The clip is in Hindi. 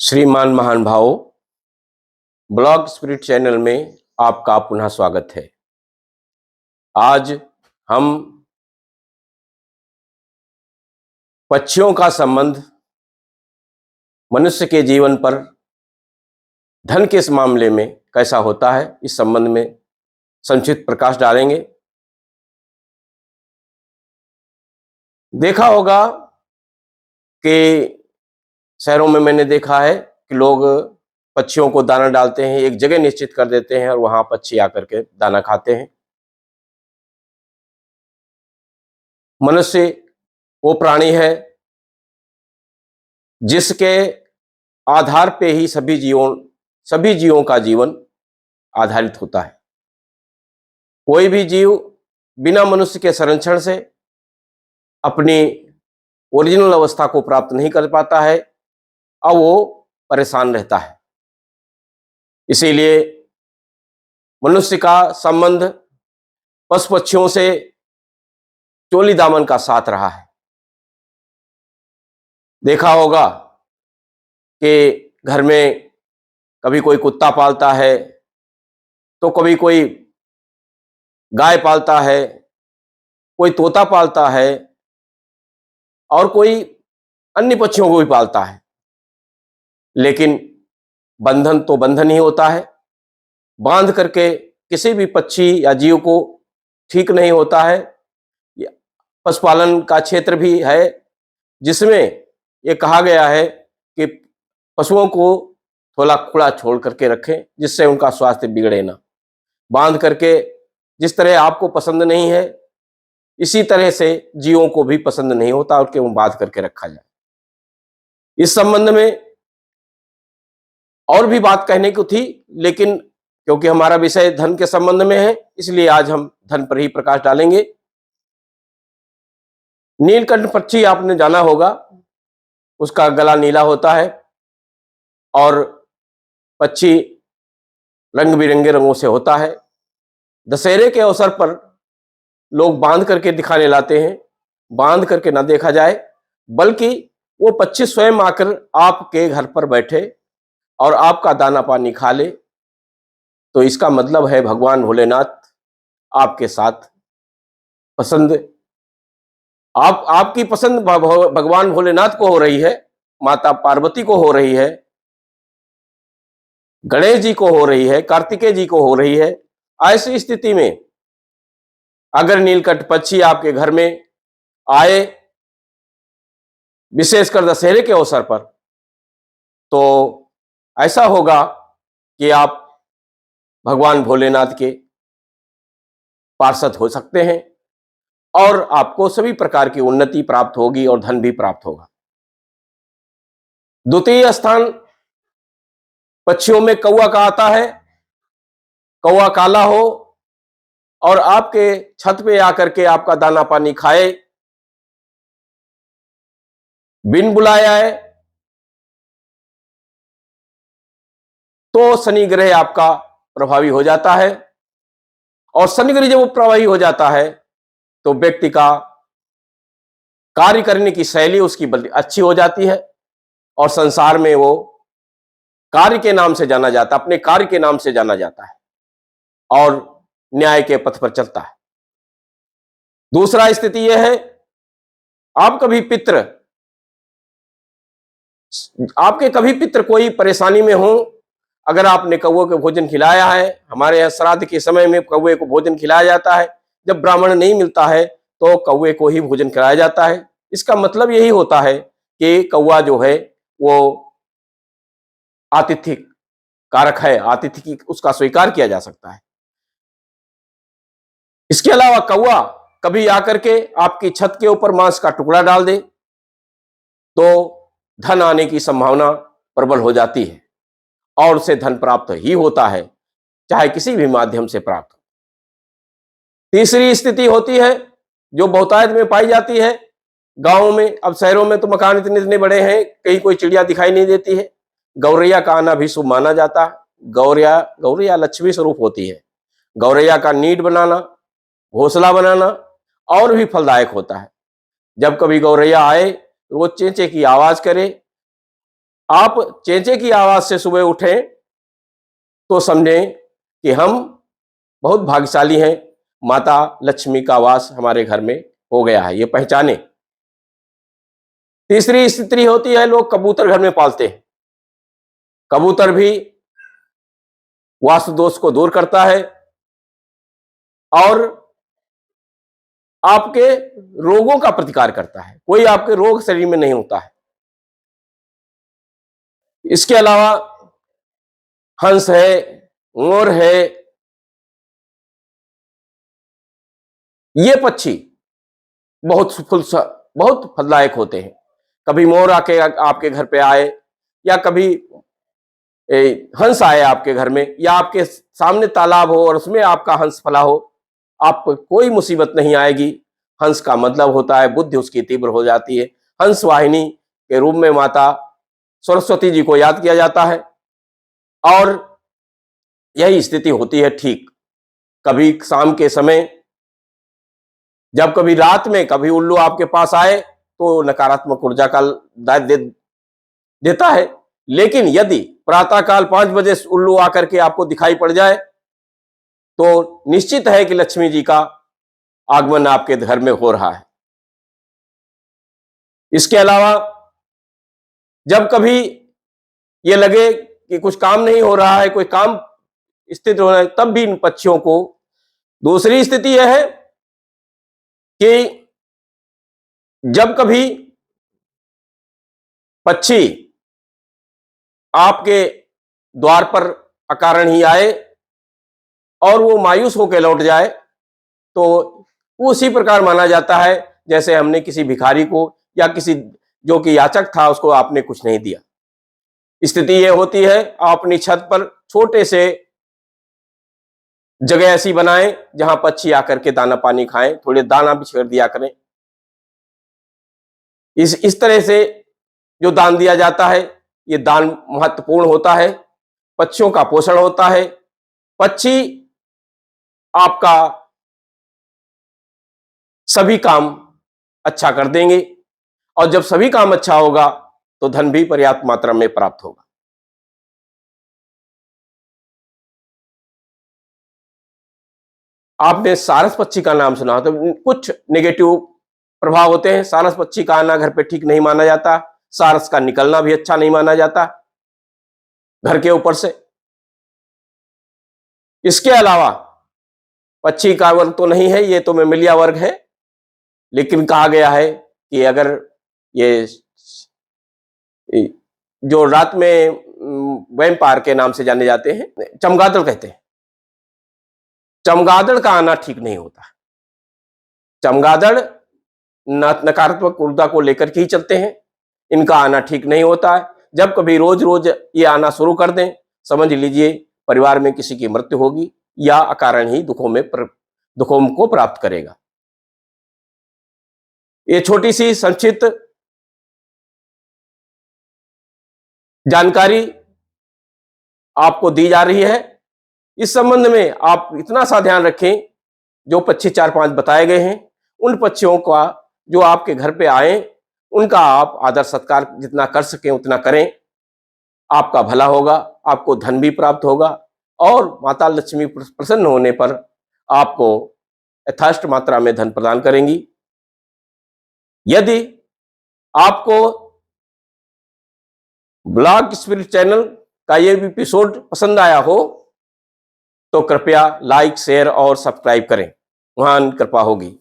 श्रीमान महान भावों, ब्लॉग स्पिरिट चैनल में आपका पुनः स्वागत है। आज हम पक्षियों का संबंध मनुष्य के जीवन पर धन के इस मामले में कैसा होता है, इस संबंध में संक्षिप्त प्रकाश डालेंगे। देखा होगा कि शहरों में मैंने देखा है कि लोग पक्षियों को दाना डालते हैं, एक जगह निश्चित कर देते हैं और वहां पक्षी आकर के दाना खाते हैं। मनुष्य वो प्राणी है जिसके आधार पे ही सभी जीवों का जीवन आधारित होता है। कोई भी जीव बिना मनुष्य के संरक्षण से अपनी ओरिजिनल अवस्था को प्राप्त नहीं कर पाता है और वो परेशान रहता है। इसीलिए मनुष्य का संबंध पशु पक्षियों से चोली दामन का साथ रहा है। देखा होगा कि घर में कभी कोई कुत्ता पालता है, तो कभी कोई गाय पालता है, कोई तोता पालता है और कोई अन्य पक्षियों को भी पालता है। लेकिन बंधन तो बंधन ही होता है। बांध करके किसी भी पक्षी या जीव को ठीक नहीं होता है। पशुपालन का क्षेत्र भी है जिसमें ये कहा गया है कि पशुओं को थोड़ा खुला छोड़ करके रखें जिससे उनका स्वास्थ्य बिगड़े ना। बांध करके जिस तरह आपको पसंद नहीं है, इसी तरह से जीवों को भी पसंद नहीं होता और उनको बांध करके रखा जाए। इस संबंध में और भी बात कहने को थी, लेकिन क्योंकि हमारा विषय धन के संबंध में है, इसलिए आज हम धन पर ही प्रकाश डालेंगे। नीलकंठ पक्षी आपने जाना होगा, उसका गला नीला होता है और पक्षी रंग बिरंगे रंगों से होता है। दशहरे के अवसर पर लोग बांध करके दिखाने लाते हैं। बांध करके ना देखा जाए, बल्कि वो पक्षी स्वयं आकर आपके घर पर बैठे और आपका दाना पानी खा ले, तो इसका मतलब है भगवान भोलेनाथ आपके साथ पसंद, आपकी पसंद भगवान भोलेनाथ को हो रही है, माता पार्वती को हो रही है, गणेश जी को हो रही है, कार्तिकेय जी को हो रही है। ऐसी स्थिति में अगर नीलकंठ पक्षी आपके घर में आए, विशेषकर दशहरे के अवसर पर, तो ऐसा होगा कि आप भगवान भोलेनाथ के पार्षद हो सकते हैं और आपको सभी प्रकार की उन्नति प्राप्त होगी और धन भी प्राप्त होगा। द्वितीय स्थान पक्षियों में कौवा का आता है। कौवा काला हो और आपके छत पे आकर के आपका दाना पानी खाए, बिन बुलाए आए, तो शनि ग्रह आपका प्रभावी हो जाता है। और शनि ग्रह जब प्रभावी हो जाता है तो व्यक्ति का कार्य करने की शैली उसकी अच्छी हो जाती है और संसार में वो कार्य के नाम से जाना जाता है, अपने कार्य के नाम से जाना जाता है और न्याय के पथ पर चलता है। दूसरा स्थिति यह है, आपके कभी पितृ कोई परेशानी में हो, अगर आपने कौवे को भोजन खिलाया है, हमारे यहाँ श्राद्ध के समय में कौवे को भोजन खिलाया जाता है। जब ब्राह्मण नहीं मिलता है तो कौवे को ही भोजन खिलाया जाता है। इसका मतलब यही होता है कि कौवा जो है वो आतिथ्य कारक है, आतिथ्य की उसका स्वीकार किया जा सकता है। इसके अलावा कौवा कभी आकर के आपकी छत के ऊपर मांस का टुकड़ा डाल दे तो धन आने की संभावना प्रबल हो जाती है और उसे धन प्राप्त ही होता है, चाहे किसी भी माध्यम से प्राप्त हो। तीसरी स्थिति होती है जो बहुतायत में पाई जाती है गांवों में। अब शहरों में तो मकान इतने इतने बड़े हैं, कहीं कोई चिड़िया दिखाई नहीं देती है। गौरैया का आना भी शुभ माना जाता है। गौरैया लक्ष्मी स्वरूप होती है। गौरैया का नीड बनाना, घोंसला बनाना और भी फलदायक होता है। जब कभी गौरैया आए, वो चेंचे की आवाज करे, आप चेंचे की आवाज से सुबह उठें तो समझें कि हम बहुत भाग्यशाली हैं, माता लक्ष्मी का वास हमारे घर में हो गया है, ये पहचाने। तीसरी स्थिति होती है, लोग कबूतर घर में पालते हैं। कबूतर भी वास्तु दोष को दूर करता है और आपके रोगों का प्रतिकार करता है, कोई आपके रोग शरीर में नहीं होता है। इसके अलावा हंस है, मोर है, ये पक्षी बहुत फलदायक होते हैं। कभी मोर आके आपके घर पे आए या कभी हंस आए आपके घर में, या आपके सामने तालाब हो और उसमें आपका हंस फला हो, आपको कोई मुसीबत नहीं आएगी। हंस का मतलब होता है बुद्धि उसकी तीव्र हो जाती है। हंस वाहिनी के रूप में माता सरस्वती जी को याद किया जाता है और यही स्थिति होती है ठीक। कभी शाम के समय, जब कभी रात में कभी उल्लू आपके पास आए तो नकारात्मक ऊर्जा का दाय देता है, लेकिन यदि प्रातःकाल 5 बजे उल्लू आकर के आपको दिखाई पड़ जाए तो निश्चित है कि लक्ष्मी जी का आगमन आपके घर में हो रहा है। इसके अलावा जब कभी ये लगे कि कुछ काम नहीं हो रहा है, कोई काम स्थित हो रहा है, तब भी इन पक्षियों को, दूसरी स्थिति यह है कि जब कभी पक्षी आपके द्वार पर अकारण ही आए और वो मायूस होकर लौट जाए तो उसी प्रकार माना जाता है जैसे हमने किसी भिखारी को या किसी जो कि याचक था उसको आपने कुछ नहीं दिया। स्थिति ये होती है, आप अपनी छत पर छोटे से जगह ऐसी बनाएं जहां पक्षी आकर के दाना पानी खाएं, थोड़े दाना भी छेड़ दिया करें। इस तरह से जो दान दिया जाता है ये दान महत्वपूर्ण होता है, पक्षियों का पोषण होता है। पक्षी आपका सभी काम अच्छा कर देंगे और जब सभी काम अच्छा होगा तो धन भी पर्याप्त मात्रा में प्राप्त होगा। आपने सारस पक्षी का नाम सुना तो कुछ नेगेटिव प्रभाव होते हैं। सारस पक्षी का आना घर पे ठीक नहीं माना जाता, सारस का निकलना भी अच्छा नहीं माना जाता घर के ऊपर से। इसके अलावा पक्षी का वर्ग तो नहीं है, ये तो मैमेलिया वर्ग है, लेकिन कहा गया है कि अगर ये जो रात में वैम्पायर के नाम से जाने जाते हैं, चमगादड़ कहते हैं, चमगादड़ का आना ठीक नहीं होता। चमगादड़ नकारात्मक ऊर्जा को लेकर के ही चलते हैं, इनका आना ठीक नहीं होता है। जब कभी रोज रोज ये आना शुरू कर दें, समझ लीजिए परिवार में किसी की मृत्यु होगी या अकारण ही दुखों को प्राप्त करेगा। ये छोटी सी संक्षिप्त जानकारी आपको दी जा रही है। इस संबंध में आप इतना सा ध्यान रखें, जो पक्षी 4-5 बताए गए हैं उन पक्षियों का जो आपके घर पे आए उनका आप आदर सत्कार जितना कर सकें उतना करें, आपका भला होगा, आपको धन भी प्राप्त होगा और माता लक्ष्मी प्रसन्न होने पर आपको यथेष्ट मात्रा में धन प्रदान करेंगी। यदि आपको ब्लॉग स्पिरिट चैनल का ये भी एपिसोड पसंद आया हो तो कृपया लाइक, शेयर और सब्सक्राइब करें, महान कृपा होगी।